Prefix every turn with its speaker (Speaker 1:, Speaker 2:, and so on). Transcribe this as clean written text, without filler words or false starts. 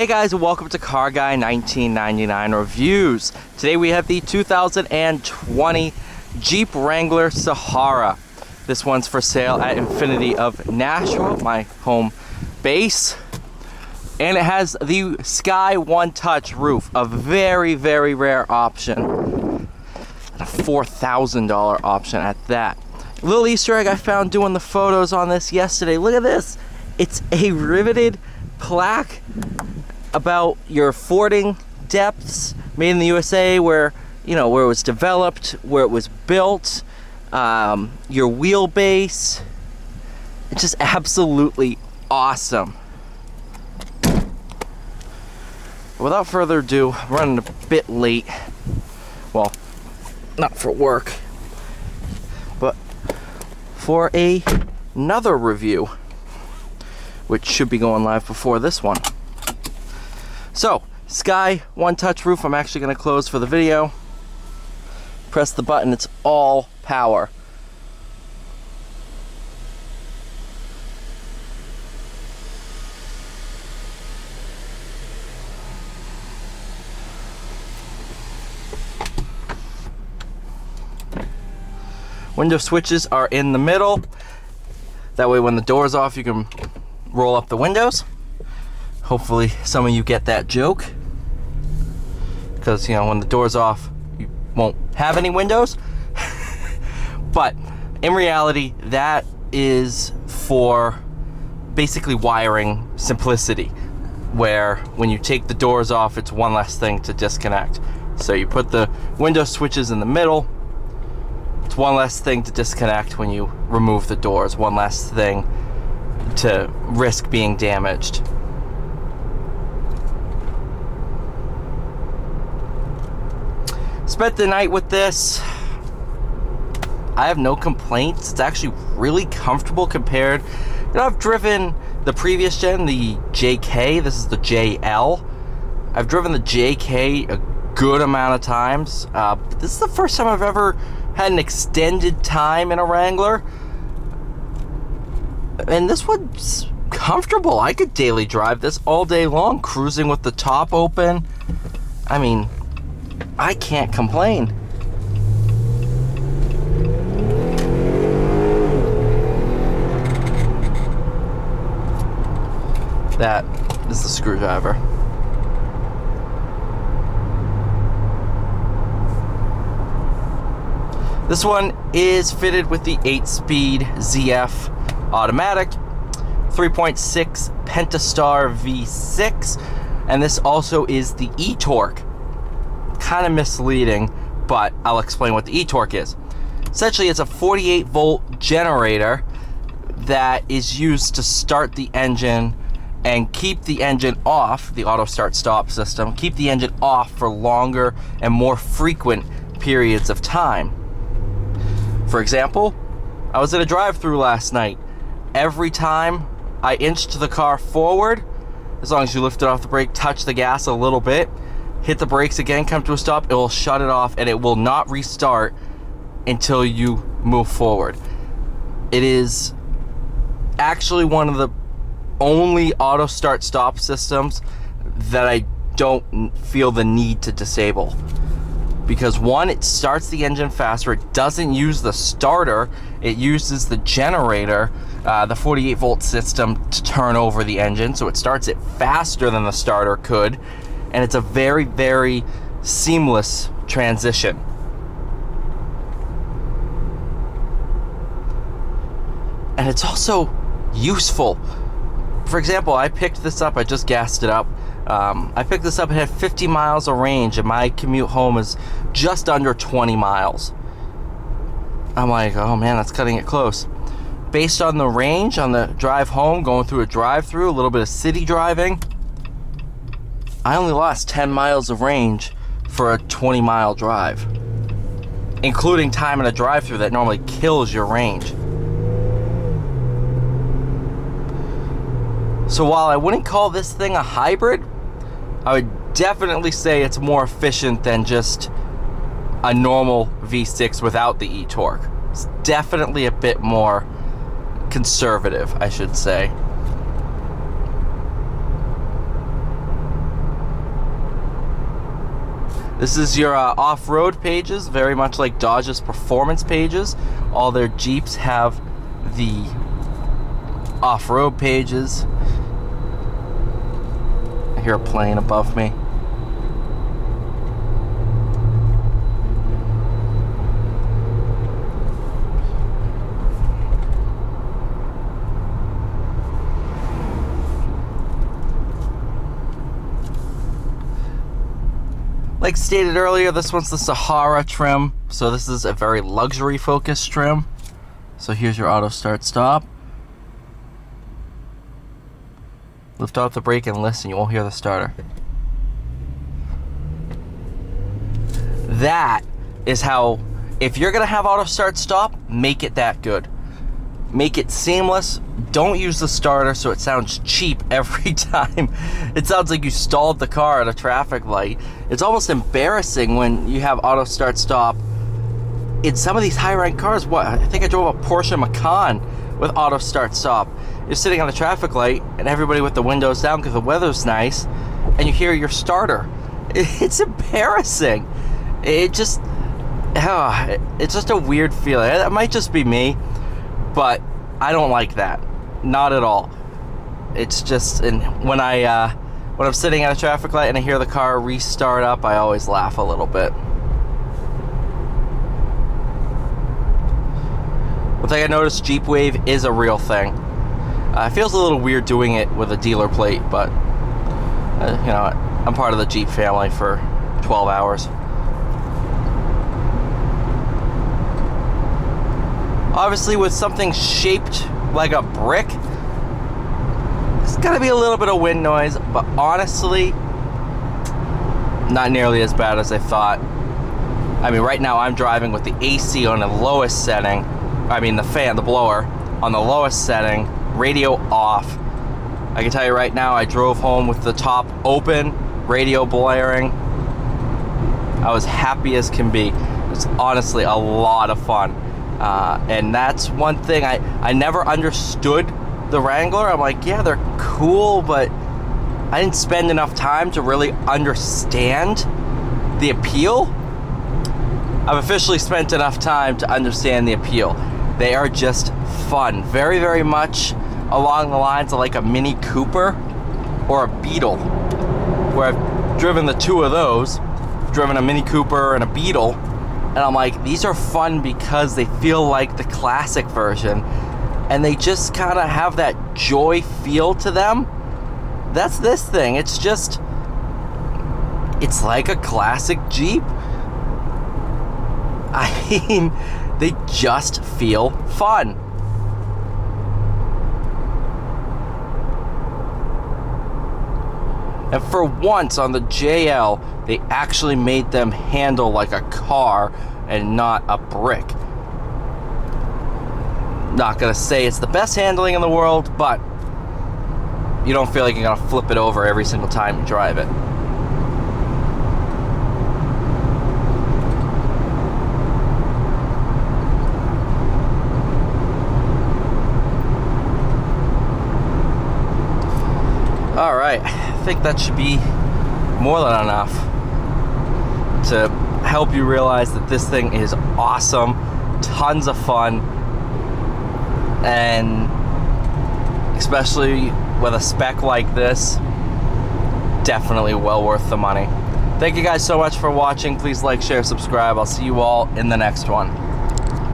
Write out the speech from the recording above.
Speaker 1: Hey guys, and welcome to Car Guy 1999 Reviews. Today we have the 2020 Jeep Wrangler Sahara. This one's for sale at Infiniti of Nashville, my home base. And it has the Sky One Touch roof, a very, very rare option. And a $4,000 option at that. A little Easter egg I found doing the photos on this yesterday. Look at this. It's a riveted plaque about your fording depths, made in the USA, where it was developed, where it was built, your wheelbase. It's just absolutely awesome. Without further ado, I'm running a bit late. Well, not for work, but for another review, which should be going live before this one. So, Sky One Touch roof, I'm actually going to close for the video. Press the button, it's all power. Window switches are in the middle. That way when the door's off, you can roll up the windows. Hopefully some of you get that joke, because when the door's off you won't have any windows. But in reality, that is for basically wiring simplicity, where when you take the doors off, it's one less thing to disconnect. So you put the window switches in the middle, it's one less thing to disconnect when you remove the doors, one less thing to risk being damaged. Spent the night with this. I have no complaints. It's actually really comfortable compared. I've driven the previous gen, the JK. This is the JL. I've driven the JK a good amount of times. But this is the first time I've ever had an extended time in a Wrangler. And this one's comfortable. I could daily drive this all day long, cruising with the top open. I mean, I can't complain. That is the screwdriver. This one is fitted with the 8-speed ZF automatic, 3.6 Pentastar V6, and this also is the e-torque. Kind of misleading, but I'll explain what the e-torque is. Essentially, it's a 48-volt generator that is used to start the engine and keep the engine off, the auto start stop system, keep the engine off for longer and more frequent periods of time. For example, I was at a drive-through last night. Every time I inched the car forward, as long as you lift it off the brake, touch the gas a little bit, hit the brakes again, come to a stop, it will shut it off and it will not restart until you move forward. It is actually one of the only auto start stop systems that I don't feel the need to disable. Because one, it starts the engine faster, it doesn't use the starter, it uses the generator, the 48-volt system to turn over the engine, so it starts it faster than the starter could. And it's a very, very seamless transition. And it's also useful. For example, I picked this up, I just gassed it up. I picked this up, it had 50 miles of range, and my commute home is just under 20 miles. I'm like, oh man, that's cutting it close. Based on the range, on the drive home, going through a drive-through, a little bit of city driving, I only lost 10 miles of range for a 20-mile drive, including time in a drive-through that normally kills your range. So while I wouldn't call this thing a hybrid, I would definitely say it's more efficient than just a normal V6 without the e-torque. It's definitely a bit more conservative, I should say. This is your off-road pages, very much like Dodge's performance pages. All their Jeeps have the off-road pages. I hear a plane above me. Like stated earlier, this one's the Sahara trim, so this is a very luxury focused trim. So here's your auto start stop. Lift off the brake and listen, you won't hear the starter. That is how, if you're gonna have auto start stop, make it that good. Make it seamless. Don't use the starter so it sounds cheap every time. It sounds like you stalled the car at a traffic light. It's almost embarrassing when you have auto start stop in some of these high-rank cars. What, I think I drove a Porsche Macan with auto start stop. You're sitting on the traffic light and everybody with the windows down because the weather's nice, and you hear your starter. It's embarrassing. It's just a weird feeling. It might just be me, but I don't like that. Not at all. It's just, and when I'm sitting at a traffic light and I hear the car restart up, I always laugh a little bit. One thing I noticed, Jeep Wave is a real thing. It feels a little weird doing it with a dealer plate, but you know, I'm part of the Jeep family for 12 hours. Obviously, with something shaped like a brick, there's gotta be a little bit of wind noise, but honestly, not nearly as bad as I thought. I mean, right now I'm driving with the AC on the lowest setting. I mean, the fan, the blower, on the lowest setting, radio off. I can tell you right now, I drove home with the top open, radio blaring. I was happy as can be. It was honestly a lot of fun. And that's one thing I never understood the Wrangler. I'm like, yeah, they're cool, but I didn't spend enough time to really understand the appeal. I've officially spent enough time to understand the appeal. They are just fun. Very, very much along the lines of like a Mini Cooper or a Beetle, where I've driven the two of those. I've driven a Mini Cooper and a Beetle, and I'm like, these are fun because they feel like the classic version, and they just kind of have that joy feel to them. That's this thing. It's just, it's like a classic Jeep. I mean, they just feel fun. And for once on the JL, they actually made them handle like a car and not a brick. Not gonna say it's the best handling in the world, but you don't feel like you're gonna flip it over every single time you drive it. All right, I think that should be more than enough to help you realize that this thing is awesome, tons of fun, and especially with a spec like this, definitely well worth the money. Thank you guys so much for watching. Please like, share, subscribe. I'll see you all in the next one.